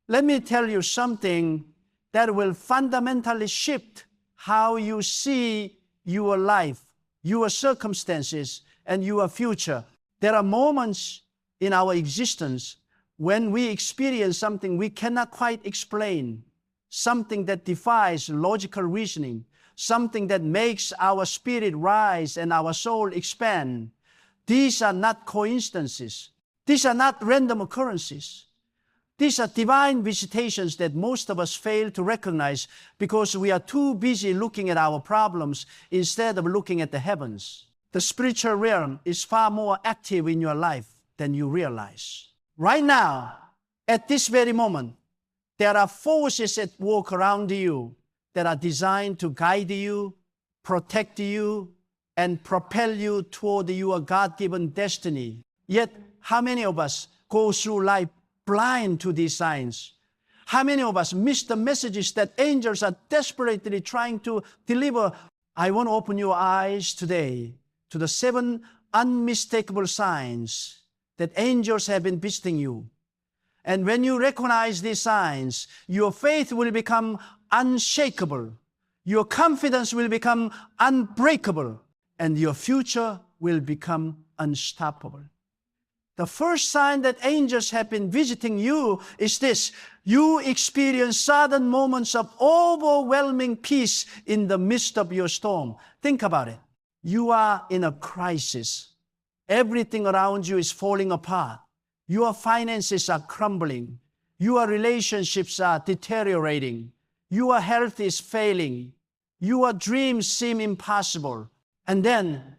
Let me tell you something that will fundamentally shift how you see your life, your circumstances, and your future. There are moments in our existence when we experience something we cannot quite explain, something that defies logical reasoning, something that makes our spirit rise and our soul expand. These are not coincidences. These are not random occurrences. These are divine visitations that most of us fail to recognize because we are too busy looking at our problems instead of looking at the heavens. The spiritual realm is far more active in your life than you realize. Right now, at this very moment, there are forces at work around you that are designed to guide you, protect you, and propel you toward your God-given destiny. Yet, how many of us go through life blind to these signs? How many of us miss the messages that angels are desperately trying to deliver? I want to open your eyes today to the 7 unmistakable signs that angels have been visiting you. And when you recognize these signs, your faith will become unshakable, your confidence will become unbreakable, and your future will become unstoppable. The first sign that angels have been visiting you is this: you experience sudden moments of overwhelming peace in the midst of your storm. Think about it. You are in a crisis. Everything around you is falling apart. Your finances are crumbling. Your relationships are deteriorating. Your health is failing. Your dreams seem impossible. And then,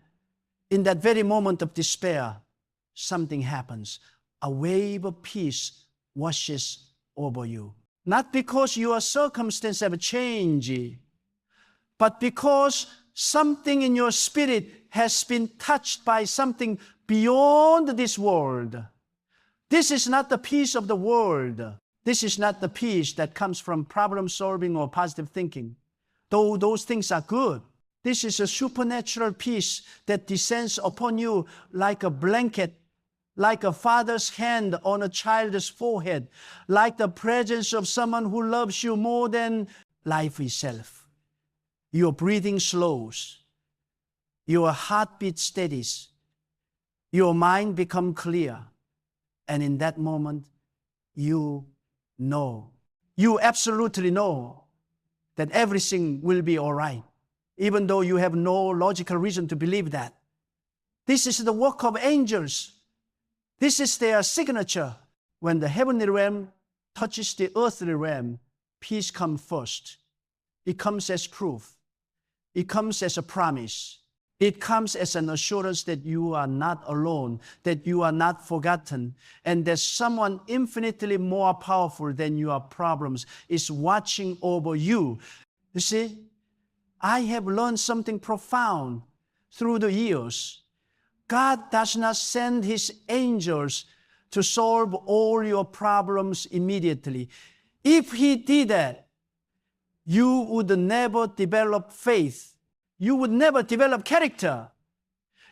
in that very moment of despair, something happens. A wave of peace washes over you. Not because your circumstances have changed, but because something in your spirit has been touched by something beyond this world. This is not the peace of the world. This is not the peace that comes from problem solving or positive thinking, though those things are good. This is a supernatural peace that descends upon you like a blanket, like a father's hand on a child's forehead, like the presence of someone who loves you more than life itself. Your breathing slows, your heartbeat steadies, your mind becomes clear, and in that moment, you absolutely know that everything will be all right, even though you have no logical reason to believe that. This is the work of angels. This is their signature. When the heavenly realm touches the earthly realm, peace comes first. It comes as proof. It comes as a promise. It comes as an assurance that you are not alone, that you are not forgotten, and that someone infinitely more powerful than your problems is watching over you. You see, I have learned something profound through the years. God does not send His angels to solve all your problems immediately. If He did that, you would never develop faith. You would never develop character.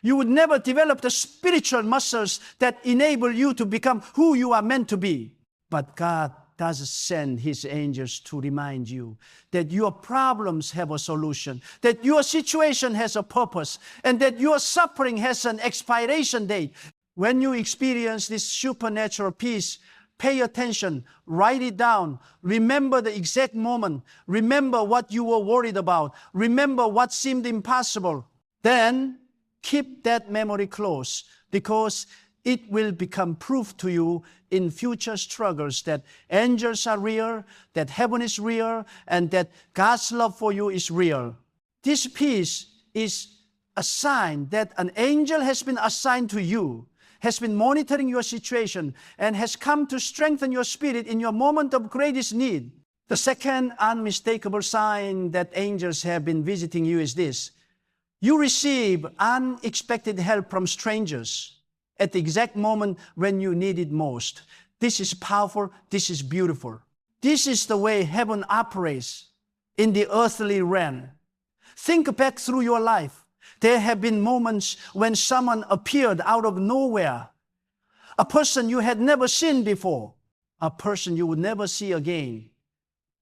You would never develop the spiritual muscles that enable you to become who you are meant to be. But God does send His angels to remind you that your problems have a solution, that your situation has a purpose, and that your suffering has an expiration date. When you experience this supernatural peace, pay attention, write it down, remember the exact moment, remember what you were worried about, remember what seemed impossible. Then keep that memory close, because it will become proof to you in future struggles that angels are real, that heaven is real, and that God's love for you is real. This peace is a sign that an angel has been assigned to you, has been monitoring your situation, and has come to strengthen your spirit in your moment of greatest need. The second unmistakable sign that angels have been visiting you is this: you receive unexpected help from strangers at the exact moment when you need it most. This is powerful. This is beautiful. This is the way heaven operates in the earthly realm. Think back through your life. There have been moments when someone appeared out of nowhere, a person you had never seen before. a person you would never see again.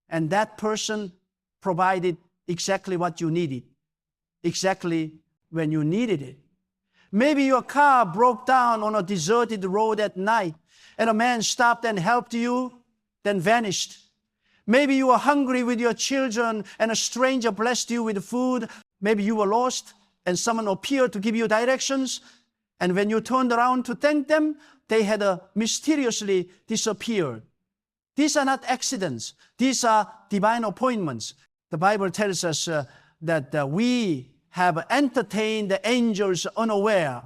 And that person provided exactly what you needed, exactly when you needed it. Maybe your car broke down on a deserted road at night, and a man stopped and helped you, then vanished. Maybe you were hungry with your children, and a stranger blessed you with food. Maybe you were lost, and someone appeared to give you directions, and when you turned around to thank them, they had mysteriously disappeared. These are not accidents. These are divine appointments. The Bible tells us that we have entertained the angels unaware.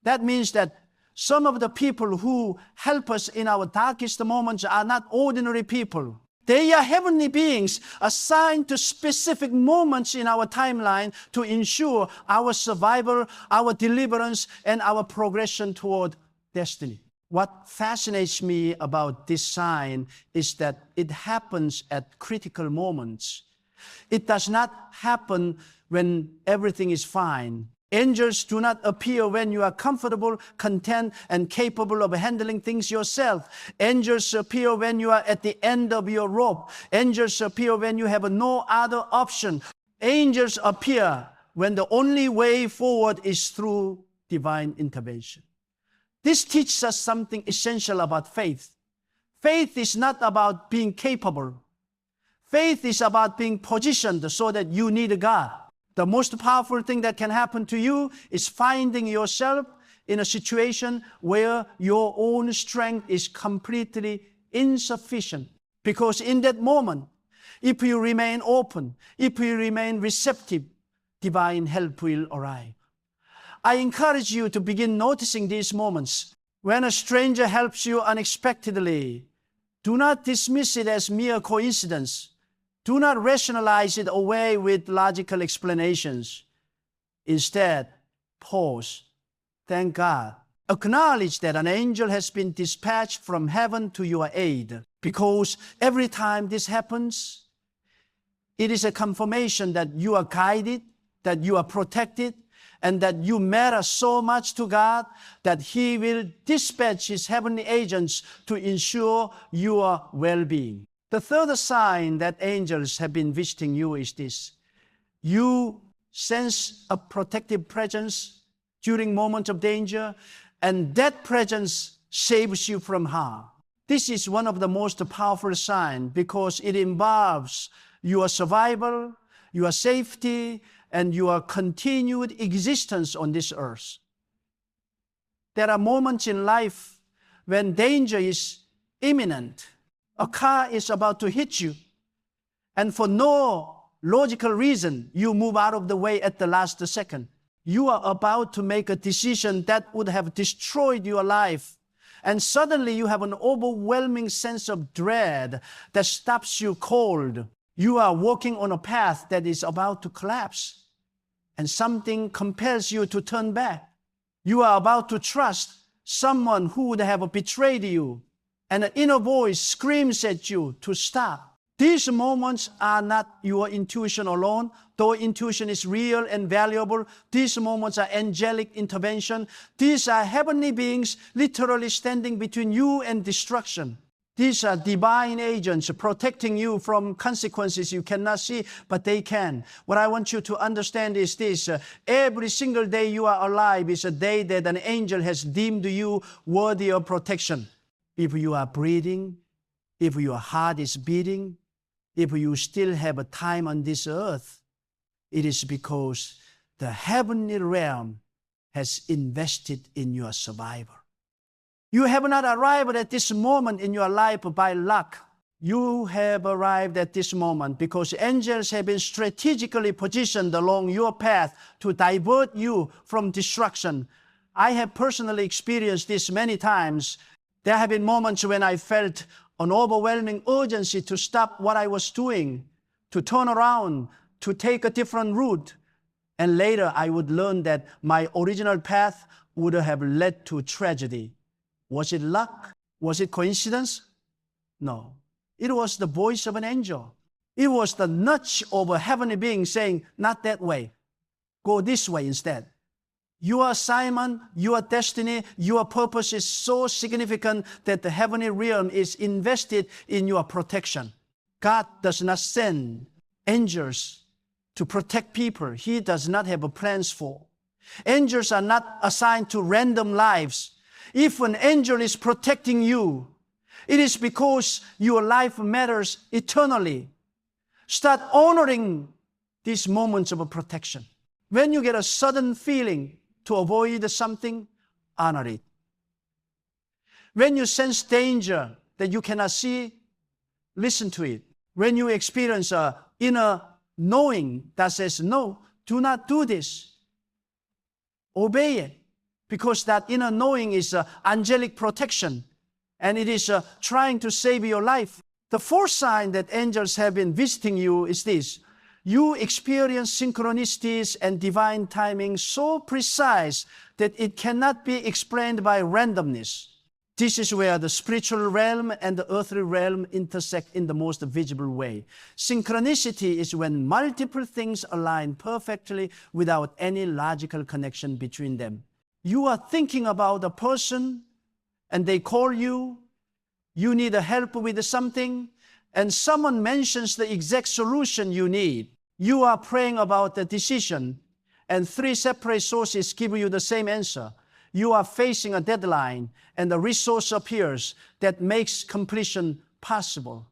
That means that some of the people who help us in our darkest moments are not ordinary people. They are heavenly beings assigned to specific moments in our timeline to ensure our survival, our deliverance, and our progression toward destiny. What fascinates me about this sign is that it happens at critical moments. It does not happen when everything is fine. Angels do not appear when you are comfortable, content, and capable of handling things yourself. Angels appear when you are at the end of your rope. Angels appear when you have no other option. Angels appear when the only way forward is through divine intervention. This teaches us something essential about faith. Faith is not about being capable. Faith is about being positioned so that you need God. The most powerful thing that can happen to you is finding yourself in a situation where your own strength is completely insufficient. Because in that moment, if you remain open, if you remain receptive, divine help will arrive. I encourage you to begin noticing these moments. When a stranger helps you unexpectedly, do not dismiss it as mere coincidence. Do not rationalize it away with logical explanations. Instead, pause. Thank God. Acknowledge that an angel has been dispatched from heaven to your aid. Because every time this happens, it is a confirmation that you are guided, that you are protected, and that you matter so much to God that He will dispatch His heavenly agents to ensure your well-being. The third sign that angels have been visiting you is this. You sense a protective presence during moments of danger, and that presence saves you from harm. This is one of the most powerful signs because it involves your survival, your safety, and your continued existence on this earth. There are moments in life when danger is imminent. A car is about to hit you, and for no logical reason, you move out of the way at the last second. You are about to make a decision that would have destroyed your life, and suddenly you have an overwhelming sense of dread that stops you cold. You are walking on a path that is about to collapse, and something compels you to turn back. You are about to trust someone who would have betrayed you, and an inner voice screams at you to stop. These moments are not your intuition alone. Though intuition is real and valuable, these moments are angelic intervention. These are heavenly beings literally standing between you and destruction. These are divine agents protecting you from consequences you cannot see, but they can. What I want you to understand is this. Every single day you are alive is a day that an angel has deemed you worthy of protection. If you are breathing, if your heart is beating, if you still have a time on this earth, it is because the heavenly realm has invested in your survival. You have not arrived at this moment in your life by luck. You have arrived at this moment because angels have been strategically positioned along your path to divert you from destruction. I have personally experienced this many times. There have been moments when I felt an overwhelming urgency to stop what I was doing, to turn around, to take a different route. And later I would learn that my original path would have led to tragedy. Was it luck? Was it coincidence? No. It was the voice of an angel. It was the nudge of a heavenly being saying, not that way. Go this way instead. Your assignment, your destiny, your purpose is so significant that the heavenly realm is invested in your protection. God does not send angels to protect people He does not have plans for. Angels are not assigned to random lives. If an angel is protecting you, it is because your life matters eternally. Start honoring these moments of protection. When you get a sudden feeling to avoid something, honor it. When you sense danger that you cannot see, listen to it. When you experience an inner knowing that says, no, do not do this, obey it. Because that inner knowing is angelic protection, and it is trying to save your life. The fourth sign that angels have been visiting you is this. You experience synchronicities and divine timing so precise that it cannot be explained by randomness. This is where the spiritual realm and the earthly realm intersect in the most visible way. Synchronicity is when multiple things align perfectly without any logical connection between them. You are thinking about a person and they call you, you need help with something, and someone mentions the exact solution you need. You are praying about the decision, and 3 separate sources give you the same answer. You are facing a deadline, and the resource appears that makes completion possible.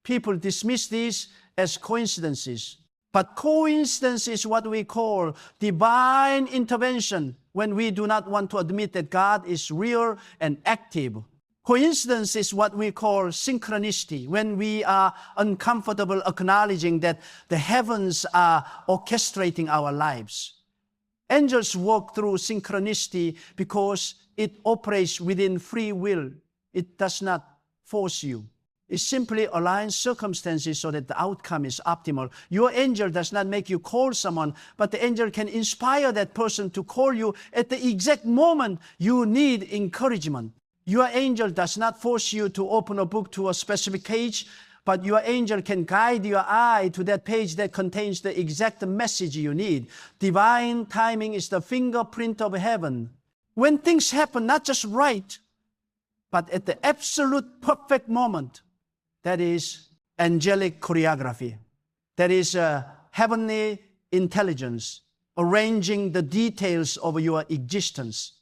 People dismiss these as coincidences. But coincidence is what we call divine intervention when we do not want to admit that God is real and active. Coincidence is what we call synchronicity, when we are uncomfortable acknowledging that the heavens are orchestrating our lives. Angels walk through synchronicity because it operates within free will. It does not force you. It simply aligns circumstances so that the outcome is optimal. Your angel does not make you call someone, but the angel can inspire that person to call you at the exact moment you need encouragement. Your angel does not force you to open a book to a specific page, but your angel can guide your eye to that page that contains the exact message you need. Divine timing is the fingerprint of heaven. When things happen not just right, but at the absolute perfect moment, that is angelic choreography. That is heavenly intelligence, arranging the details of your existence.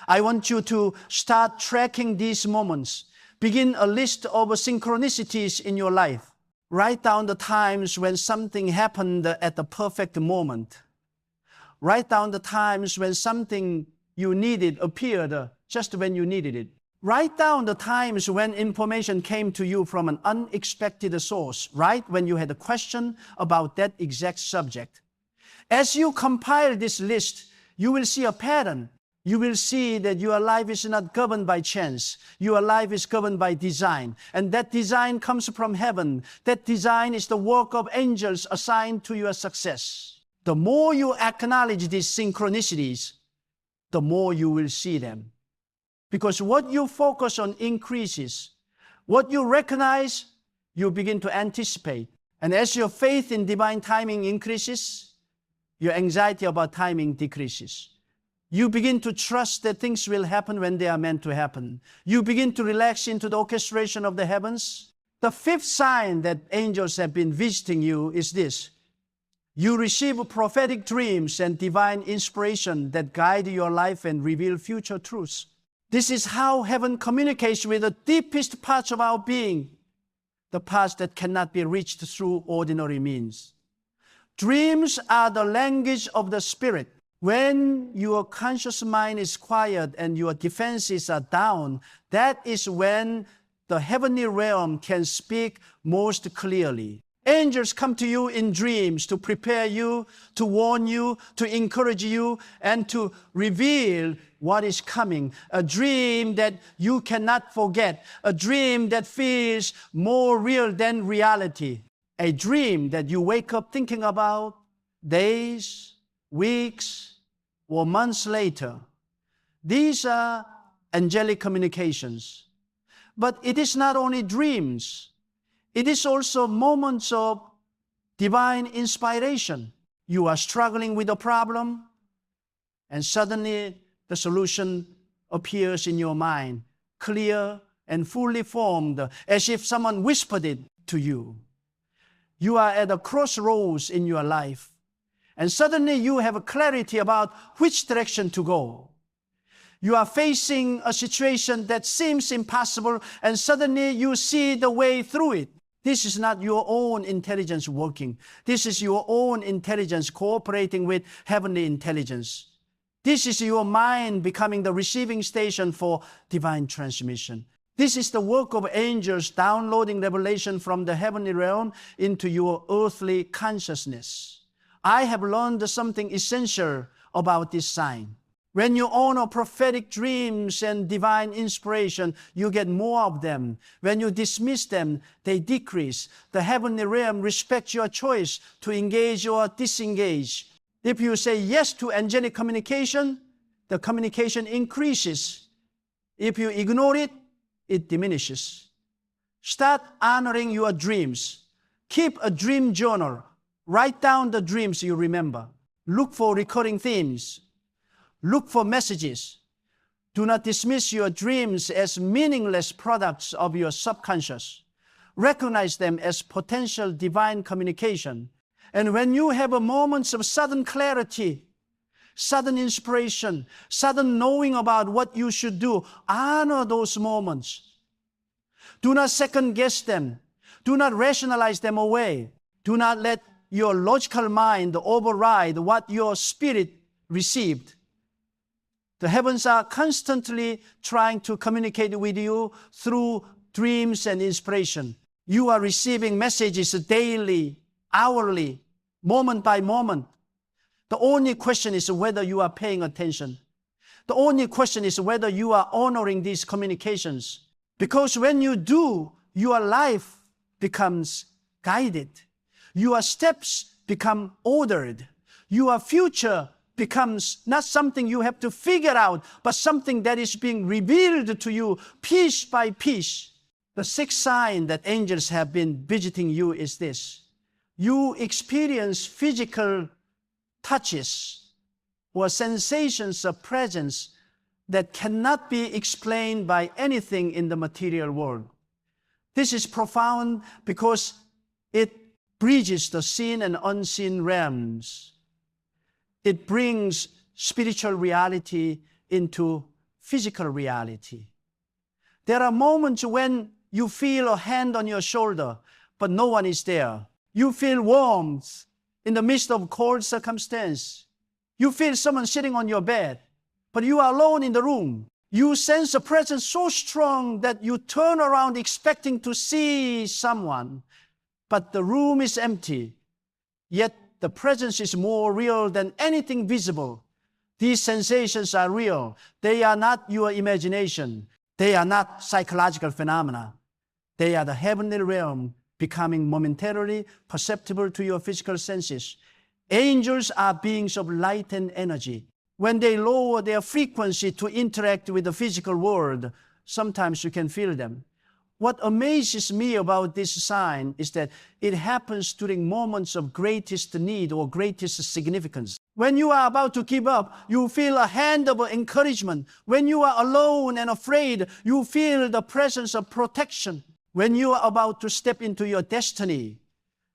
I want you to start tracking these moments. Begin a list of synchronicities in your life. Write down the times when something happened at the perfect moment. Write down the times when something you needed appeared just when you needed it. Write down the times when information came to you from an unexpected source, right when you had a question about that exact subject. As you compile this list, you will see a pattern. You will see that your life is not governed by chance. Your life is governed by design. And that design comes from heaven. That design is the work of angels assigned to your success. The more you acknowledge these synchronicities, the more you will see them. Because what you focus on increases. What you recognize, you begin to anticipate. And as your faith in divine timing increases, your anxiety about timing decreases. You begin to trust that things will happen when they are meant to happen. You begin to relax into the orchestration of the heavens. The fifth sign that angels have been visiting you is this. You receive prophetic dreams and divine inspiration that guide your life and reveal future truths. This is how heaven communicates with the deepest parts of our being, the parts that cannot be reached through ordinary means. Dreams are the language of the Spirit. When your conscious mind is quiet and your defenses are down, that is when the heavenly realm can speak most clearly. Angels come to you in dreams to prepare you, to warn you, to encourage you, and to reveal what is coming. A dream that you cannot forget. A dream that feels more real than reality. A dream that you wake up thinking about days, weeks, or months later. These are angelic communications. But it is not only dreams. It is also moments of divine inspiration. You are struggling with a problem, And suddenly the solution appears in your mind, clear and fully formed, as if someone whispered it to you. You are at a crossroads in your life, and suddenly you have a clarity about which direction to go. You are facing a situation that seems impossible, and suddenly you see the way through it. This is not your own intelligence working. This is your own intelligence cooperating with heavenly intelligence. This is your mind becoming the receiving station for divine transmission. This is the work of angels downloading revelation from the heavenly realm into your earthly consciousness. I have learned something essential about this sign. When you honor prophetic dreams and divine inspiration, you get more of them. When you dismiss them, they decrease. The heavenly realm respects your choice to engage or disengage. If you say yes to angelic communication, the communication increases. If you ignore it, it diminishes. Start honoring your dreams. Keep a dream journal. Write down the dreams you remember. Look for recurring themes. Look for messages. Do not dismiss your dreams as meaningless products of your subconscious. Recognize them as potential divine communication. And when you have moments of sudden clarity, sudden inspiration, sudden knowing about what you should do, honor those moments. Do not second guess them. Do not rationalize them away. Do not let your logical mind override what your spirit received. The heavens are constantly trying to communicate with you through dreams and inspiration. You are receiving messages daily, hourly, moment by moment. The only question is whether you are paying attention. The only question is whether you are honoring these communications. Because when you do, your life becomes guided. Your steps become ordered. Your future becomes not something you have to figure out, but something that is being revealed to you piece by piece. The sixth sign that angels have been visiting you is this. You experience physical touches or sensations of presence that cannot be explained by anything in the material world. This is profound because it bridges the seen and unseen realms. It brings spiritual reality into physical reality. There are moments when you feel a hand on your shoulder, but no one is there. You feel warmth in the midst of cold circumstance. You feel someone sitting on your bed, but you are alone in the room. You sense a presence so strong that you turn around expecting to see someone, but the room is empty. Yet the presence is more real than anything visible. These sensations are real. They are not your imagination. They are not psychological phenomena. They are the heavenly realm becoming momentarily perceptible to your physical senses. Angels are beings of light and energy. When they lower their frequency to interact with the physical world, sometimes you can feel them. What amazes me about this sign is that it happens during moments of greatest need or greatest significance. When you are about to give up, you feel a hand of encouragement. When you are alone and afraid, you feel the presence of protection. When you are about to step into your destiny,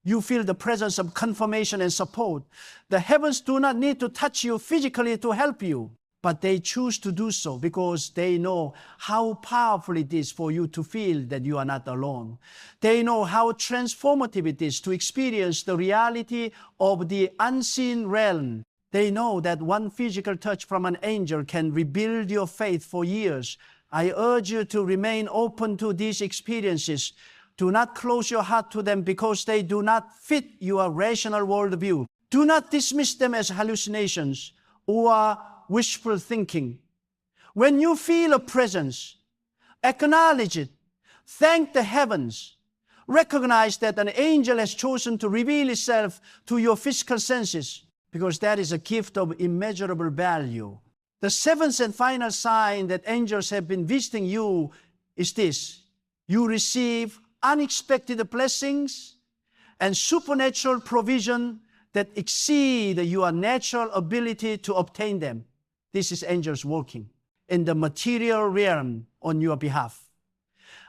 you feel the presence of confirmation and support. The heavens do not need to touch you physically to help you, but they choose to do so because they know how powerful it is for you to feel that you are not alone. They know how transformative it is to experience the reality of the unseen realm. They know that one physical touch from an angel can rebuild your faith for years. I urge you to remain open to these experiences. Do not close your heart to them because they do not fit your rational worldview. Do not dismiss them as hallucinations or wishful thinking. When you feel a presence, acknowledge it. Thank the heavens. Recognize that an angel has chosen to reveal itself to your physical senses because that is a gift of immeasurable value. The seventh and final sign that angels have been visiting you is this. You receive unexpected blessings and supernatural provision that exceed your natural ability to obtain them. This is angels working in the material realm on your behalf.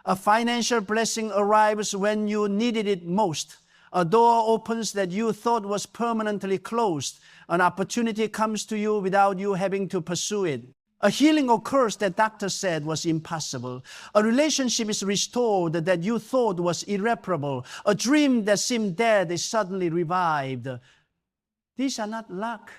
A financial blessing arrives when you needed it most. A door opens that you thought was permanently closed. An opportunity comes to you without you having to pursue it. A healing occurs that doctors said was impossible. A relationship is restored that you thought was irreparable. A dream that seemed dead is suddenly revived. These are not luck.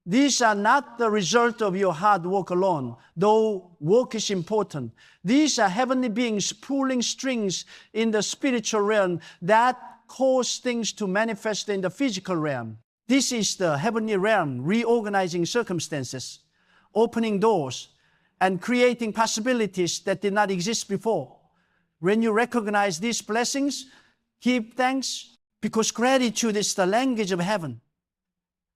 These are not the result of your hard work alone, though work is important. These are heavenly beings pulling strings in the spiritual realm that cause things to manifest in the physical realm. This is the heavenly realm reorganizing circumstances, opening doors, and creating possibilities that did not exist before. When you recognize these blessings, give thanks, because gratitude is the language of heaven.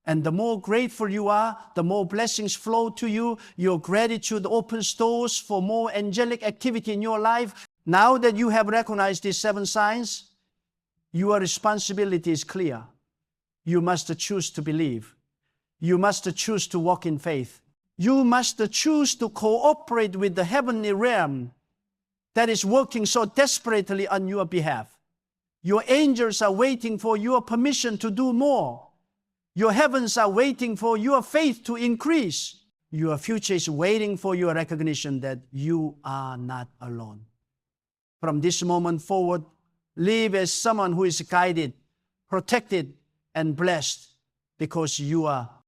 And the more grateful you are, the more blessings flow to you. Your gratitude opens doors for more angelic activity in your life. Now that you have recognized these 7 signs, your responsibility is clear. You must choose to believe. You must choose to walk in faith. You must choose to cooperate with the heavenly realm that is working so desperately on your behalf. Your angels are waiting for your permission to do more. Your heavens are waiting for your faith to increase. Your future is waiting for your recognition that you are not alone. From this moment forward, live as someone who is guided, protected, and blessed, because you are